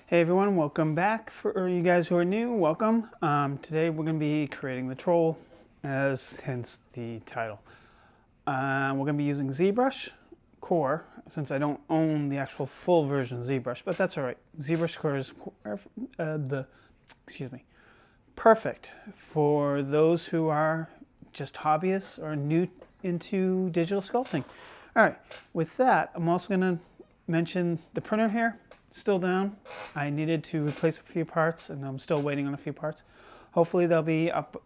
Hey everyone, welcome back. For you guys who are new, welcome. Today we're going to be creating the troll, as hence the title. We're going to be using Zbrush Core, since I don't own the actual full version of Zbrush, but that's alright. Zbrush Core is perfect for those who are just hobbyists or new into digital sculpting. Alright, with that, I'm also going to mention the printer here. Still down. I needed to replace a few parts, and I'm still waiting on a few parts. Hopefully they'll be up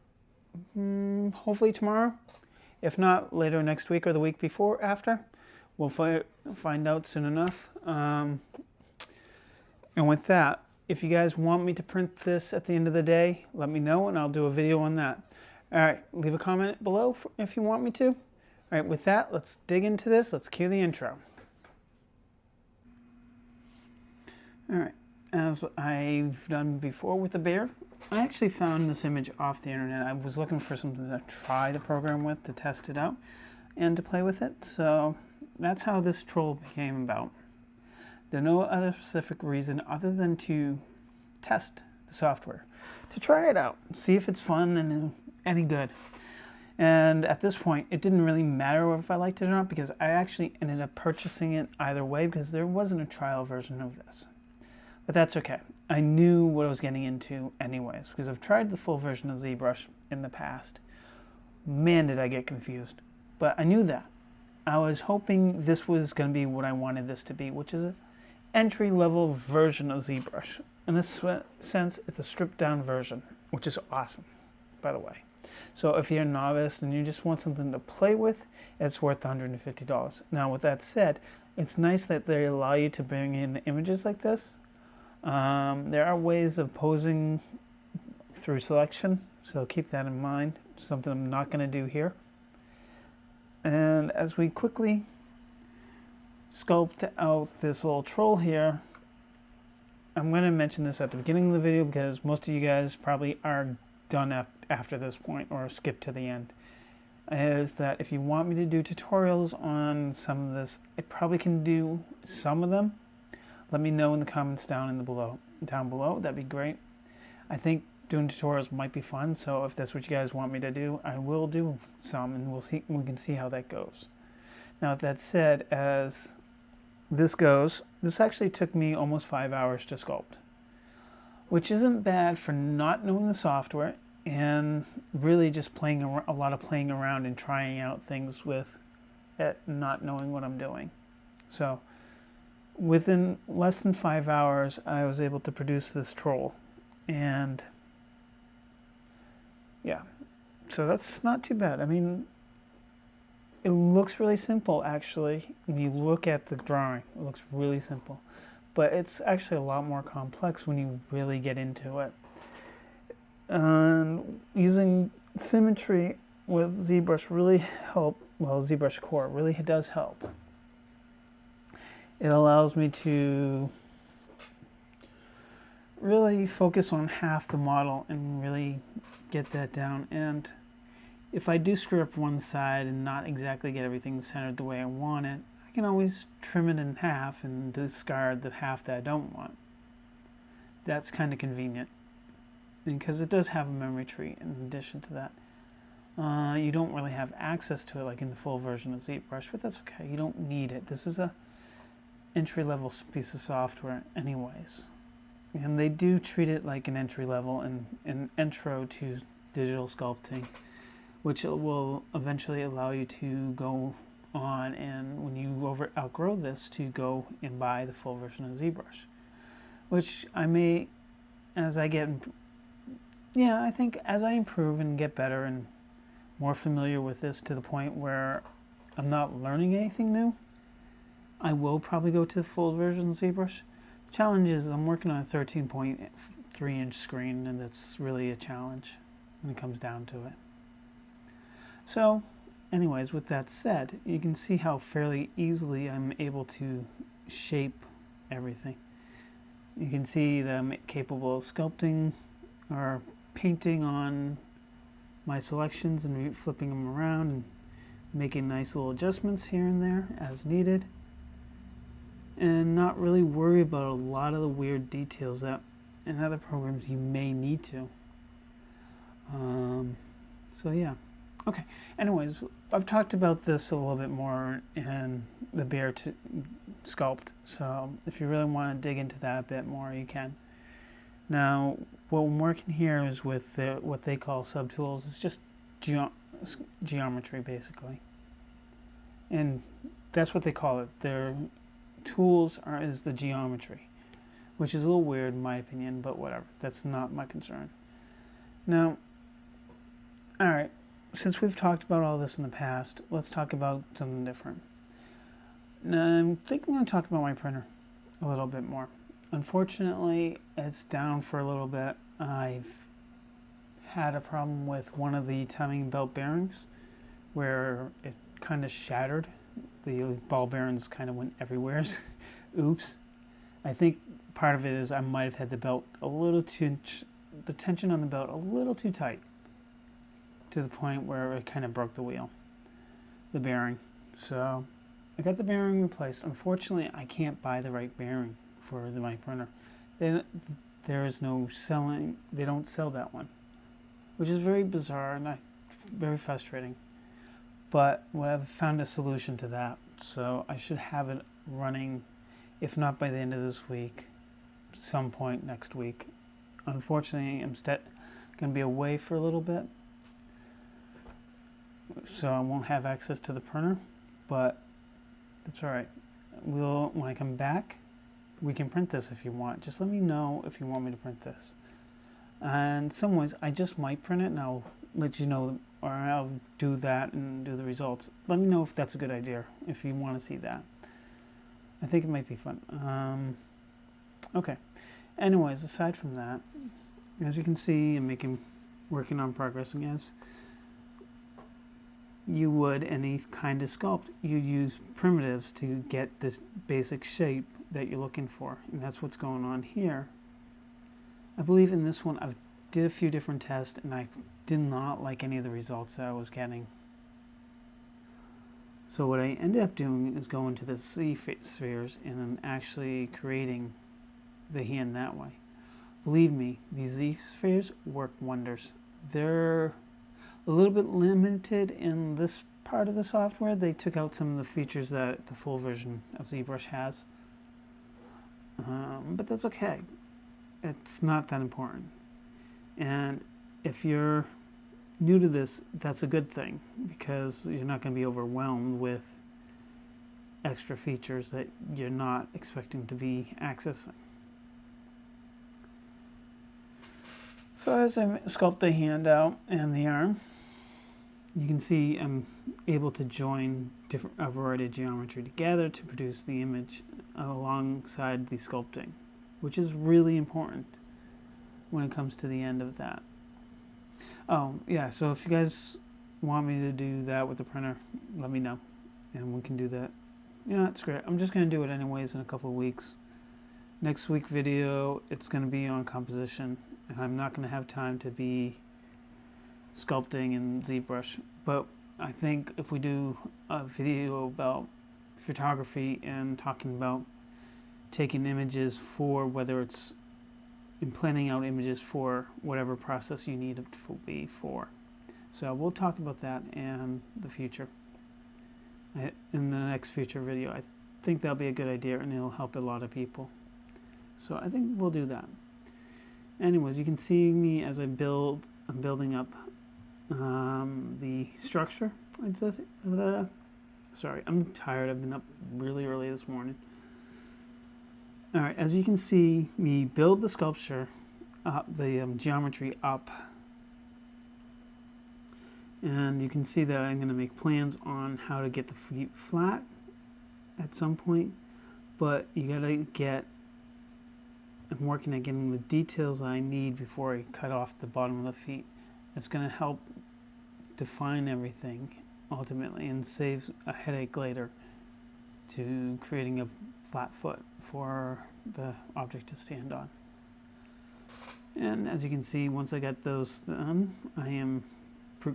hopefully tomorrow. If not, later next week or the week before after. We'll find out soon enough. And with that, if you guys want me to print this at the end of the day, let me know and I'll do a video on that. Alright, leave a comment below if you want me to. Alright, with that, let's dig into this. Let's cue the intro. Alright, as I've done before with the bear, I actually found this image off the internet. I was looking for something to try to program with, to test it out, and to play with it. So that's how this troll came about. There's no other specific reason other than to test the software, to try it out, see if it's fun and any good. And at this point, it didn't really matter if I liked it or not, because I actually ended up purchasing it either way, because there wasn't a trial version of this. But that's okay. I knew what I was getting into anyways, because I've tried the full version of ZBrush in the past. Man, did I get confused. But I knew that. I was hoping this was going to be what I wanted this to be, which is an entry-level version of ZBrush. In this sense, it's a stripped-down version, which is awesome, by the way. So if you're a novice and you just want something to play with, it's worth $150. Now, with that said, it's nice that they allow you to bring in images like this. There are ways of posing through selection, so keep that in mind. Something I'm not going to do here. And as we quickly sculpt out this little troll here, I'm going to mention this at the beginning of the video because most of you guys probably are done after this point or skip to the end. Is that if you want me to do tutorials on some of this, I probably can do some of them. Let me know in the comments down below. That'd be great. I think doing tutorials might be fun, so if that's what you guys want me to do, I will do some, and we can see how that goes. Now, with that said, as this goes, this actually took me almost 5 hours to sculpt, which isn't bad for not knowing the software and really just a lot of playing around and trying out things with it, not knowing what I'm doing. So within less than 5 hours, I was able to produce this troll. And yeah, so that's not too bad. I mean, it looks really simple, actually. When you look at the drawing, it looks really simple. But it's actually a lot more complex when you really get into it. And using symmetry with ZBrush really helped. Well, ZBrush Core really does help. It allows me to really focus on half the model and really get that down. And if I do screw up one side and not exactly get everything centered the way I want it, I can always trim it in half and discard the half that I don't want. That's kind of convenient, because it does have a memory tree in addition to that. You don't really have access to it like in the full version of ZBrush, but that's okay. You don't need it. This is a entry-level piece of software anyways, and they do treat it like an entry-level and an intro to digital sculpting, which will eventually allow you to go on, and when you outgrow this, to go and buy the full version of ZBrush, which I may, as I get, yeah, I think as I improve and get better and more familiar with this to the point where I'm not learning anything new, I will probably go to the full version of ZBrush. The challenge is I'm working on a 13.3-inch screen, and that's really a challenge when it comes down to it. So, anyways, with that said, you can see how fairly easily I'm able to shape everything. You can see that I'm capable of sculpting or painting on my selections and flipping them around and making nice little adjustments here and there as needed. and not really worry about a lot of the weird details that in other programs you may need to. So yeah. Okay, anyways, I've talked about this a little bit more in the Bear to Sculpt, so if you really want to dig into that a bit more, you can. Now, what I'm working here is with what they call subtools. It's just geometry, basically. And that's what they call it. Their tools is the geometry, which is a little weird in my opinion, but whatever. That's not my concern. Now, all right, since we've talked about all this in the past, let's talk about something different. Now, I think I'm going to talk about my printer a little bit more. Unfortunately, it's down for a little bit. I've had a problem with one of the timing belt bearings where it kind of shattered. The ball bearings kind of went everywhere. Oops. I think part of it is I might have had the belt a little too, the tension on the belt a little too tight, to the point where it kind of broke the wheel, the bearing. So I got the bearing replaced. Unfortunately, I can't buy the right bearing for my printer. There is no selling, they don't sell that one, which is very bizarre and very frustrating. But I've found a solution to that, so I should have it running, if not by the end of this week, some point next week. Unfortunately, I'm going to be away for a little bit, so I won't have access to the printer, but that's all right. When I come back, we can print this if you want. Just let me know if you want me to print this. And in some ways, I just might print it, and I'll let you know, or I'll do that and do the results. Let me know if that's a good idea, if you want to see that. I think it might be fun. Okay. Anyways, aside from that, as you can see, I'm working on progressing as you would any kind of sculpt. You use primitives to get this basic shape that you're looking for, and that's what's going on here. I believe in this one I did a few different tests and I did not like any of the results that I was getting. So what I ended up doing is going to the Z-spheres and actually creating the hand that way. Believe me, these Z-spheres work wonders. They're a little bit limited in this part of the software. They took out some of the features that the full version of ZBrush has. But that's okay. It's not that important. And if you're new to this, that's a good thing, because you're not going to be overwhelmed with extra features that you're not expecting to be accessing. So as I sculpt the hand out and the arm, you can see I'm able to join a variety of geometry together to produce the image alongside the sculpting, which is really important when it comes to the end of that. Oh, yeah, so if you guys want me to do that with the printer, let me know, and we can do that. You know, it's great. I'm just going to do it anyways in a couple of weeks. Next week video, it's going to be on composition, and I'm not going to have time to be sculpting in ZBrush, but I think if we do a video about photography and talking about taking images for, whether it's in planning out images for whatever process you need it to be for. So we'll talk about that in the future, in the next future video. I think that'll be a good idea and it'll help a lot of people. So I think we'll do that. Anyways, you can see me as I'm building up the structure. Sorry, I'm tired. I've been up really early this morning. Alright, as you can see me build the sculpture, the geometry up, and you can see that I'm going to make plans on how to get the feet flat at some point, but you gotta I'm working at getting the details I need before I cut off the bottom of the feet. It's going to help define everything ultimately and save a headache later to creating a flat foot for the object to stand on. And as you can see, once I got those done, I am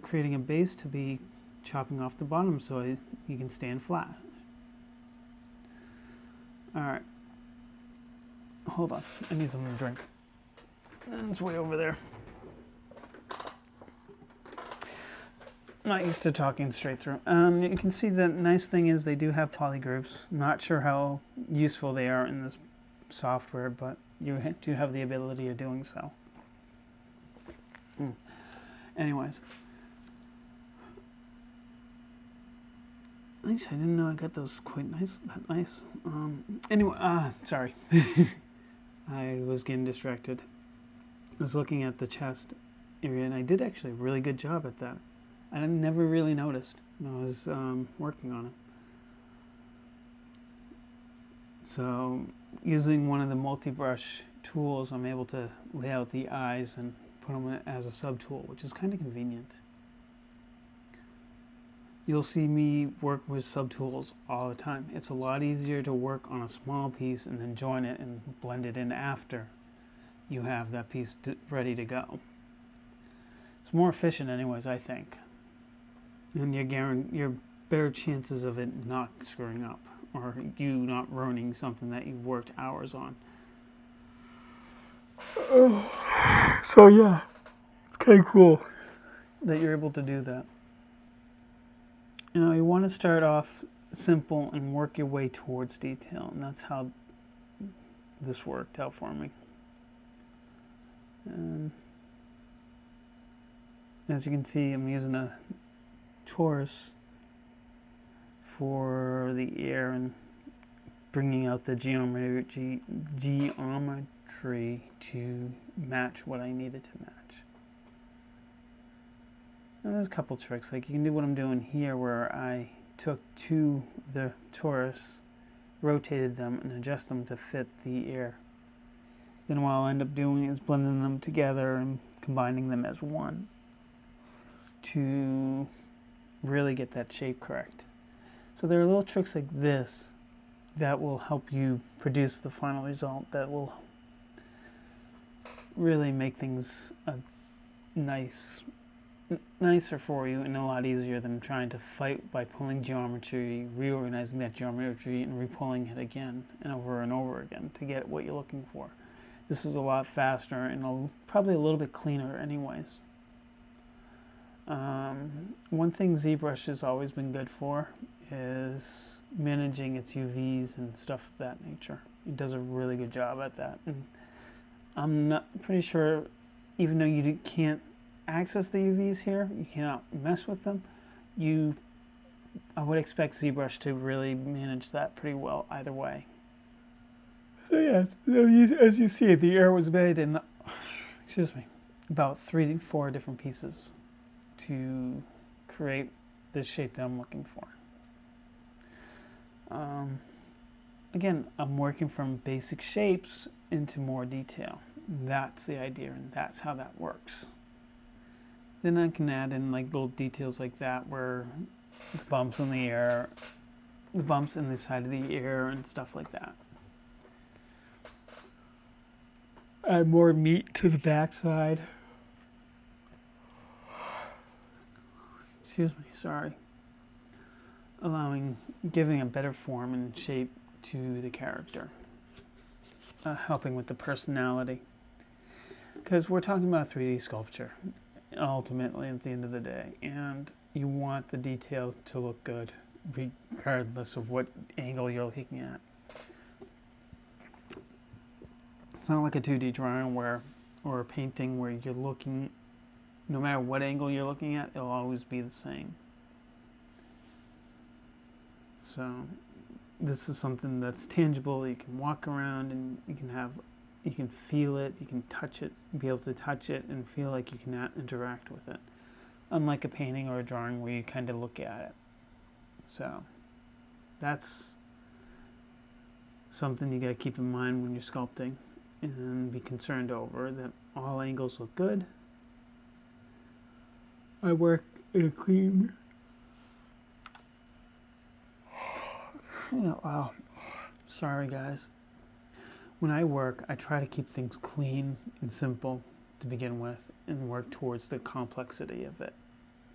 creating a base to be chopping off the bottom so you can stand flat. All right. Hold on. I need something to drink. It's way over there. Not used to talking straight through. You can see the nice thing is they do have polygroups. Not sure how useful they are in this software, but you do have the ability of doing so. Anyways. Nice, I didn't know I got those quite nice. That nice. Anyway, sorry. I was getting distracted. I was looking at the chest area, and I did actually a really good job at that. I never really noticed when I was working on it. So, using one of the multi-brush tools, I'm able to lay out the eyes and put them as a subtool, which is kind of convenient. You'll see me work with subtools all the time. It's a lot easier to work on a small piece and then join it and blend it in after you have that piece ready to go. It's more efficient anyways, I think. And you're better chances of it not screwing up or you not ruining something that you've worked hours on. So yeah, it's kind of cool that you're able to do that. You know, you want to start off simple and work your way towards detail, and that's how this worked out for me. And as you can see, I'm using a torus for the air and bringing out the geometry to match what I needed to match. And there's a couple tricks, like you can do what I'm doing here where I took the torus, rotated them, and adjust them to fit the air. Then what I'll end up doing is blending them together and combining them as one to really get that shape correct. So there are little tricks like this that will help you produce the final result that will really make things nicer for you and a lot easier than trying to fight by pulling geometry, reorganizing that geometry, and repulling it again and over again to get what you're looking for. This is a lot faster and probably a little bit cleaner anyways. One thing ZBrush has always been good for is managing its UVs and stuff of that nature. It does a really good job at that. And I'm not pretty sure, even though you can't access the UVs here, you cannot mess with them, I would expect ZBrush to really manage that pretty well either way. So yeah, as you see, the air was made in, about 3 to 4 different pieces to create the shape that I'm looking for. Again, I'm working from basic shapes into more detail. That's the idea, and that's how that works. Then I can add in like little details like that where the bumps in the air, the bumps in the side of the air and stuff like that. Add more meat to the backside. Sorry. Giving a better form and shape to the character. Helping with the personality. Because we're talking about 3D sculpture, ultimately, at the end of the day. And you want the detail to look good, regardless of what angle you're looking at. It's not like a 2D drawing or a painting where you're looking, no matter what angle you're looking at, it'll always be the same. So this is something that's tangible. You can walk around and you can feel it, you can touch it, be able to touch it and feel like you can interact with it. Unlike a painting or a drawing where you kind of look at it. So that's something you got to keep in mind when you're sculpting and be concerned over, that all angles look good. I work in a clean... Wow. Sorry, guys. When I work, I try to keep things clean and simple to begin with and work towards the complexity of it.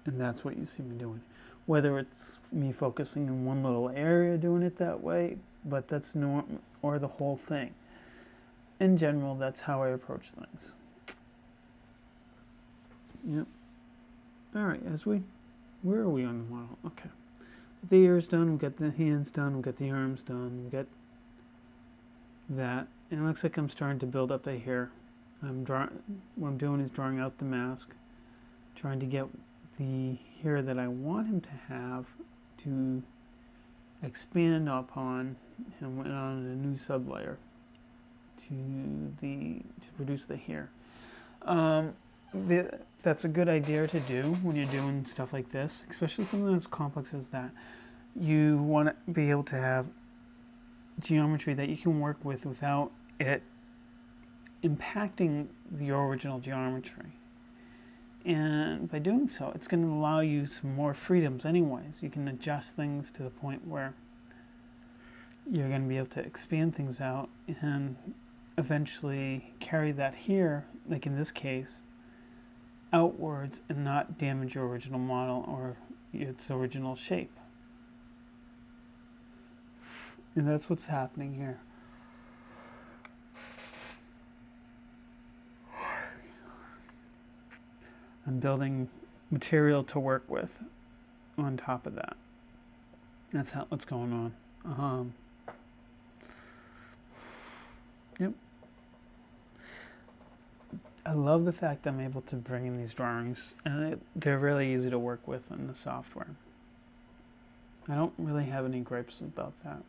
And that's what you see me doing. Whether it's me focusing in one little area doing it that way, but that's or the whole thing. In general, that's how I approach things. Yep. All right, where are we on the model? Okay. The ears done, we got the hands done, we got the arms done, we got that. And it looks like I'm starting to build up the hair. What I'm doing is drawing out the mask, trying to get the hair that I want him to have to expand upon and went on a new sublayer to produce the hair. That's a good idea to do when you're doing stuff like this, especially something as complex as that. You want to be able to have geometry that you can work with without it impacting the original geometry. And by doing so, it's going to allow you some more freedoms anyways. You can adjust things to the point where you're going to be able to expand things out and eventually carry that here, like in this case, outwards and not damage your original model or its original shape. And that's what's happening here. I'm building material to work with on top of that. That's what's going on. Yep. I love the fact that I'm able to bring in these drawings, and they're really easy to work with in the software. I don't really have any gripes about that.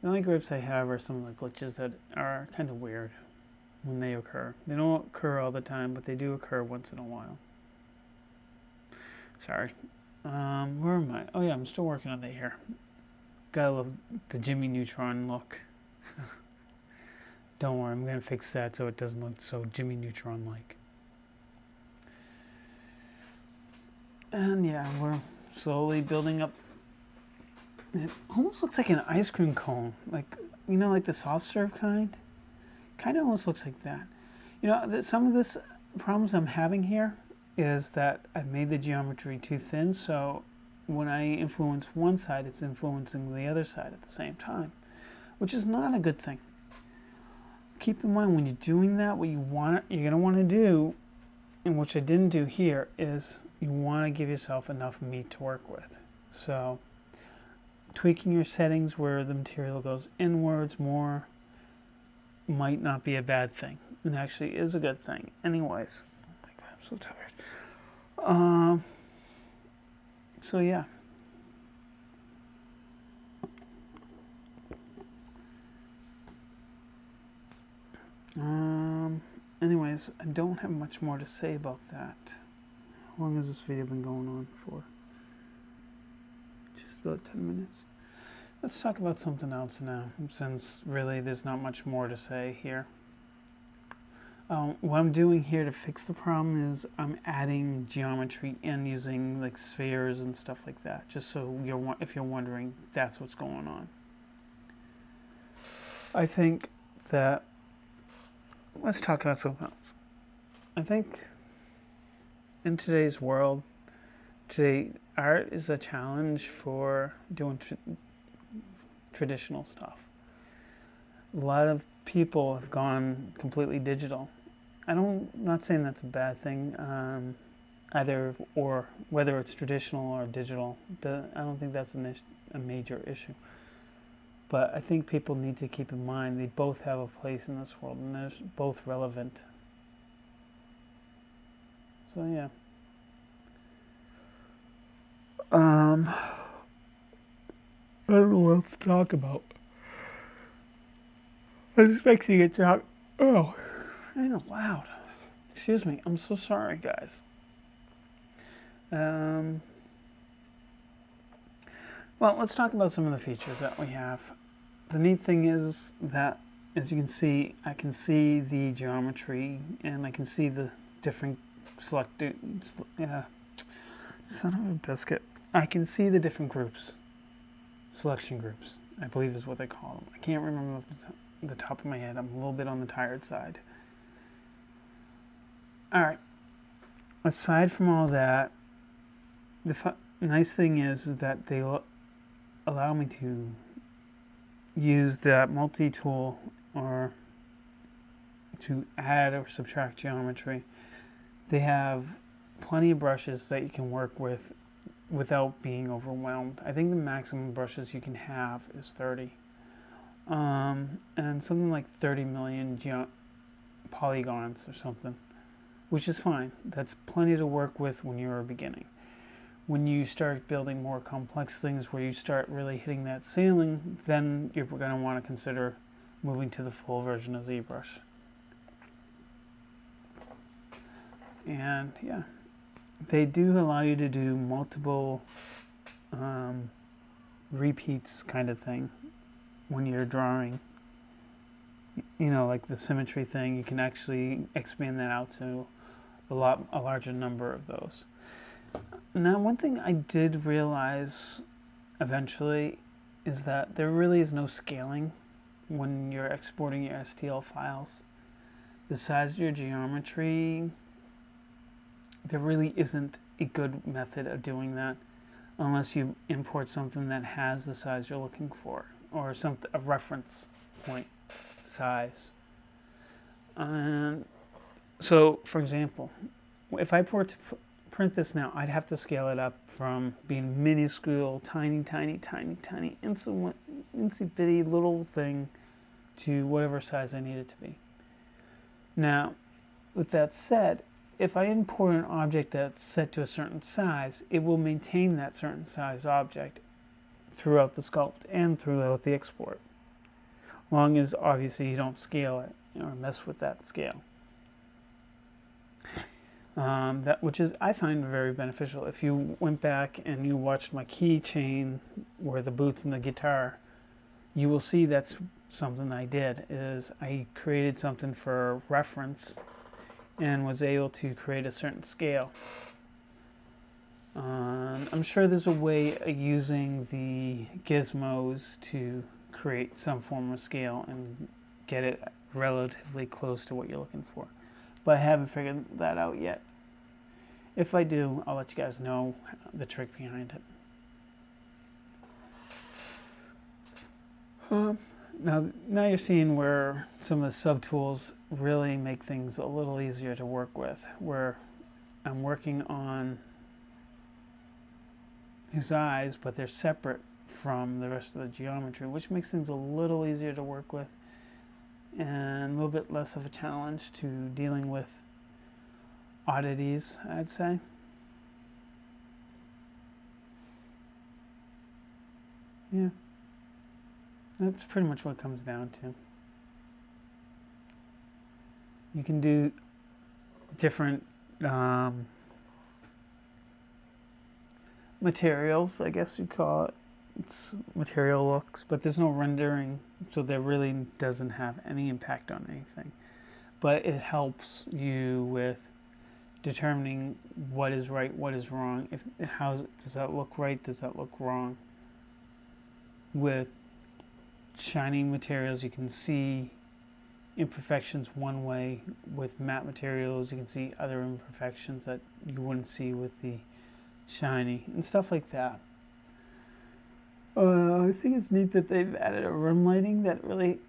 The only gripes I have are some of the glitches that are kind of weird when they occur. They don't occur all the time, but they do occur once in a while. Sorry. Where am I? Oh yeah, I'm still working on the hair. Gotta love the Jimmy Neutron look. Don't worry, I'm going to fix that so it doesn't look so Jimmy Neutron-like. And yeah, we're slowly building up. It almost looks like an ice cream cone. Like, you know, like the soft serve kind? Kind of almost looks like that. You know, some of this problems I'm having here is that I've made the geometry too thin, so when I influence one side, it's influencing the other side at the same time, which is not a good thing. Keep in mind when you're doing that, what you're going to want to do, and which I didn't do here, is you want to give yourself enough meat to work with. So tweaking your settings where the material goes inwards more might not be a bad thing. It actually is a good thing. Anyways, oh my God, I'm so tired. So yeah. Anyways, I don't have much more to say about that. How long has this video been going on for? Just about 10 minutes. Let's talk about something else now, since really there's not much more to say here. What I'm doing here to fix the problem is I'm adding geometry and using like spheres and stuff like that, just so if you're wondering, that's what's going on. I think that let's talk about something else. I think in today's world, art is a challenge for doing traditional stuff. A lot of people have gone completely digital. I'm not saying that's a bad thing, either or, whether it's traditional or digital. I don't think that's a major issue. But I think people need to keep in mind they both have a place in this world, and they're both relevant. So yeah. I don't know what else to talk about. I was expecting it to talk. Oh, kind of loud. Excuse me. I'm so sorry, guys. Well, let's talk about some of the features that we have. The neat thing is that, as you can see, I can see the geometry and I can see the different son of a biscuit. I can see the different groups, selection groups, I believe is what they call them. I can't remember off the top of my head. I'm a little bit on the tired side. All right. Aside from all that, the nice thing is that they allow me to use that multi-tool or to add or subtract geometry, they have plenty of brushes that you can work with without being overwhelmed. I think the maximum brushes you can have is 30. And something like 30 million polygons or something, which is fine. That's plenty to work with when you're beginning. When you start building more complex things where you start really hitting that ceiling, then you're going to want to consider moving to the full version of ZBrush. And yeah, they do allow you to do multiple repeats kind of thing when you're drawing. You know, like the symmetry thing, you can actually expand that out to a larger number of those. Now, one thing I did realize eventually is that there really is no scaling when you're exporting your STL files. The size of your geometry, there really isn't a good method of doing that unless you import something that has the size you're looking for, or a reference point size. And so, for example, if I print this now, I'd have to scale it up from being minuscule, tiny, insy bitty little thing to whatever size I need it to be. Now, with that said, if I import an object that's set to a certain size, it will maintain that certain size object throughout the sculpt and throughout the export, long as obviously you don't scale it or mess with that scale. Which is, I find, very beneficial. If you went back and you watched my keychain where the boots and the guitar, you will see that's something I did, is I created something for reference and was able to create a certain scale. I'm sure there's a way of using the gizmos to create some form of scale and get it relatively close to what you're looking for. But I haven't figured that out yet. If I do, I'll let you guys know the trick behind it. Now you're seeing where some of the subtools really make things a little easier to work with, where I'm working on his eyes, but they're separate from the rest of the geometry, which makes things a little easier to work with and a little bit less of a challenge to dealing with oddities, I'd say. Yeah. That's pretty much what it comes down to. You can do different materials, I guess you'd call it. It's material looks, but there's no rendering, so that really doesn't have any impact on anything. But it helps you with determining what is right, what is wrong. Does that look right? Does that look wrong? With shining materials, you can see imperfections one way. With matte materials, you can see other imperfections that you wouldn't see with the shiny and stuff like that. I think it's neat that they've added a room lighting that really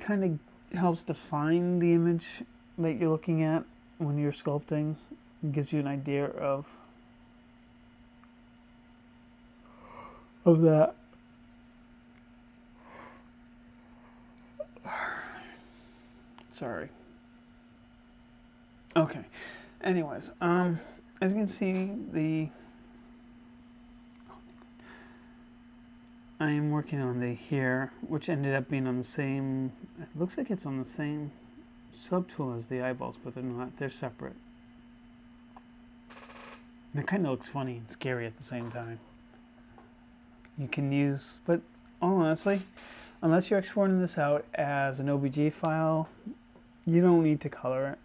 kind of helps define the image that you're looking at when you're sculpting. It gives you an idea of that. Sorry. Okay. Anyways, as you can see, I am working on the here, which ended up being on the same. It looks like it's on the same subtool as the eyeballs, but they're not. They're separate. And it kind of looks funny and scary at the same time. You can use, but honestly, unless you're exporting this out as an OBJ file, you don't need to color it.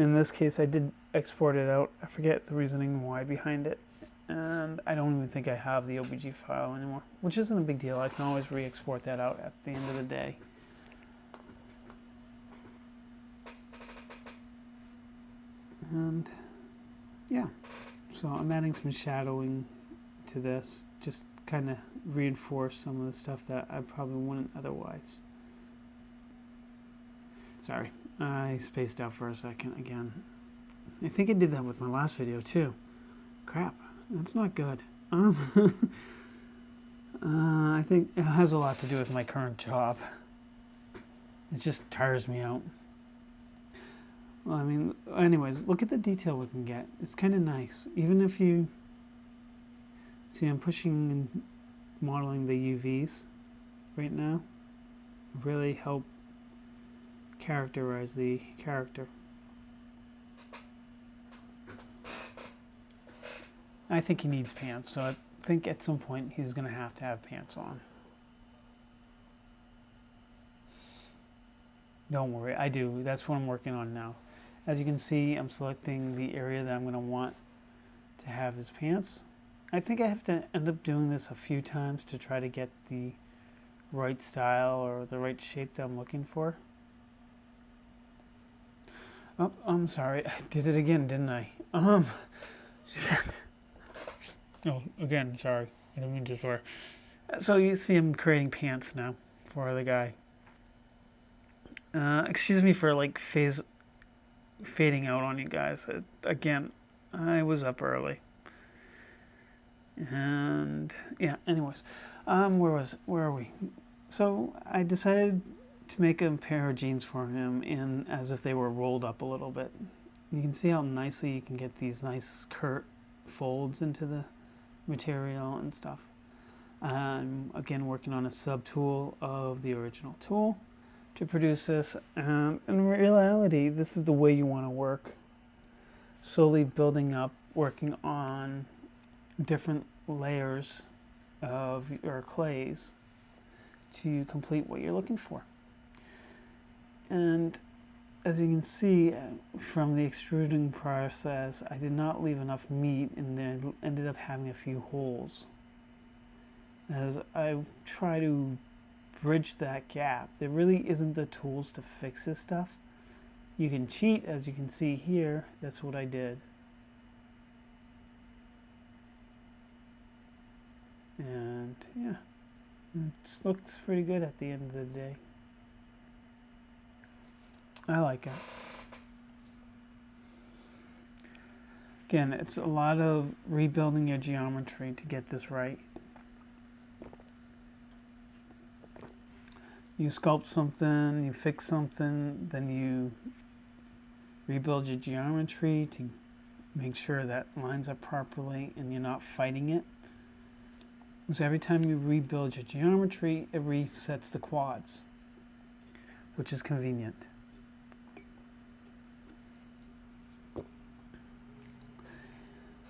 In this case, I did export it out. I forget the reasoning why behind it. And I don't even think I have the OBJ file anymore, which isn't a big deal. I can always re-export that out at the end of the day. And yeah, so I'm adding some shadowing to this, just kind of reinforce some of the stuff that I probably wouldn't otherwise. Sorry, I spaced out for a second again. I think I did that with my last video too. Crap, that's not good. I think it has a lot to do with my current job. It just tires me out. Well, I mean, anyways, look at the detail we can get. It's kind of nice. Even if you see, I'm pushing and modeling the UVs right now. Really help characterize the character. I think he needs pants, so I think at some point he's going to have pants on. Don't worry, I do. That's what I'm working on now. As you can see, I'm selecting the area that I'm going to want to have his pants. I think I have to end up doing this a few times to try to get the right style or the right shape that I'm looking for. Oh, I'm sorry. I did it again, didn't I? Shit. Oh, again, sorry. I didn't mean to swear. So you see I'm creating pants now for the guy. Excuse me for like fading out on you guys. Again, I was up early. And yeah, anyways. Where are we? So I decided to make a pair of jeans for him in as if they were rolled up a little bit. You can see how nicely you can get these nice curt folds into the material and stuff. I'm again working on a subtool of the original tool to produce this. In reality, this is the way you want to work. Slowly building up, working on different layers of your clays to complete what you're looking for. And as you can see from the extruding process, I did not leave enough meat and then ended up having a few holes. As I try to bridge that gap, there really isn't the tools to fix this stuff. You can cheat, as you can see here. That's what I did. And yeah, it just looks pretty good at the end of the day. I like it. Again, it's a lot of rebuilding your geometry to get this right. You sculpt something, you fix something, then you rebuild your geometry to make sure that lines up properly and you're not fighting it. So every time you rebuild your geometry, it resets the quads, which is convenient.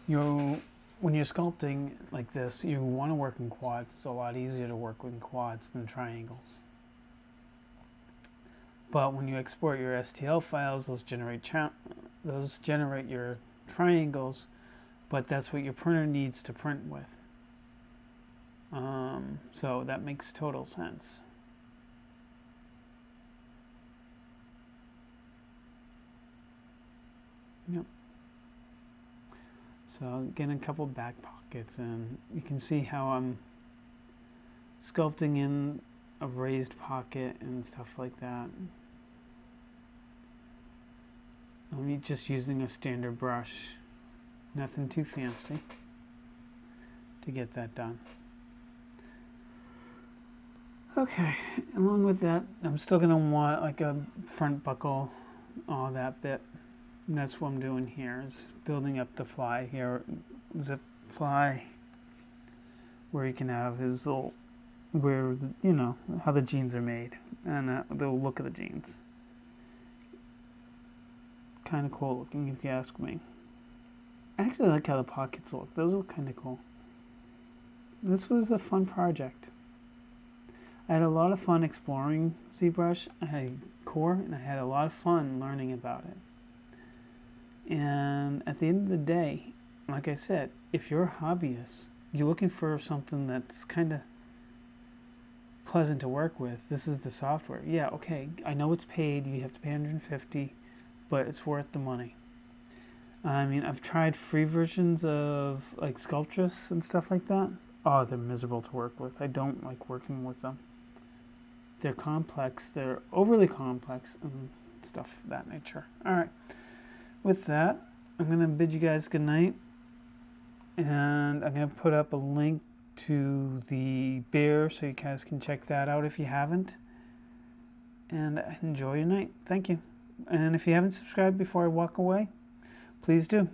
When you're sculpting like this, you want to work in quads. It's a lot easier to work in quads than triangles. But when you export your STL files, those generate your triangles, but that's what your printer needs to print with. So that makes total sense. Yep. So getting a couple back pockets, and you can see how I'm sculpting in a raised pocket and stuff like that. I'm just using a standard brush, nothing too fancy to get that done. Okay, along with that, I'm still going to want like a front buckle, all that bit. And that's what I'm doing here, is building up the fly here, zip fly, where you can have his little, where, you know, how the jeans are made, and the look of the jeans. Kind of cool looking, if you ask me. I actually like how the pockets look. Those look kind of cool. This was a fun project. I had a lot of fun exploring ZBrush. I had Core, and I had a lot of fun learning about it. And at the end of the day, like I said, if you're a hobbyist, you're looking for something that's kind of pleasant to work with, this is the software. Yeah, okay, I know it's paid, you have to pay $150, but it's worth the money. I mean, I've tried free versions of like Sculptress and stuff like that, oh, they're miserable to work with. I don't like working with them. They're complex. They're overly complex and stuff of that nature. All right. With that, I'm going to bid you guys good night. And I'm going to put up a link to the bear so you guys can check that out if you haven't. And enjoy your night. Thank you. And if you haven't subscribed before I walk away, please do.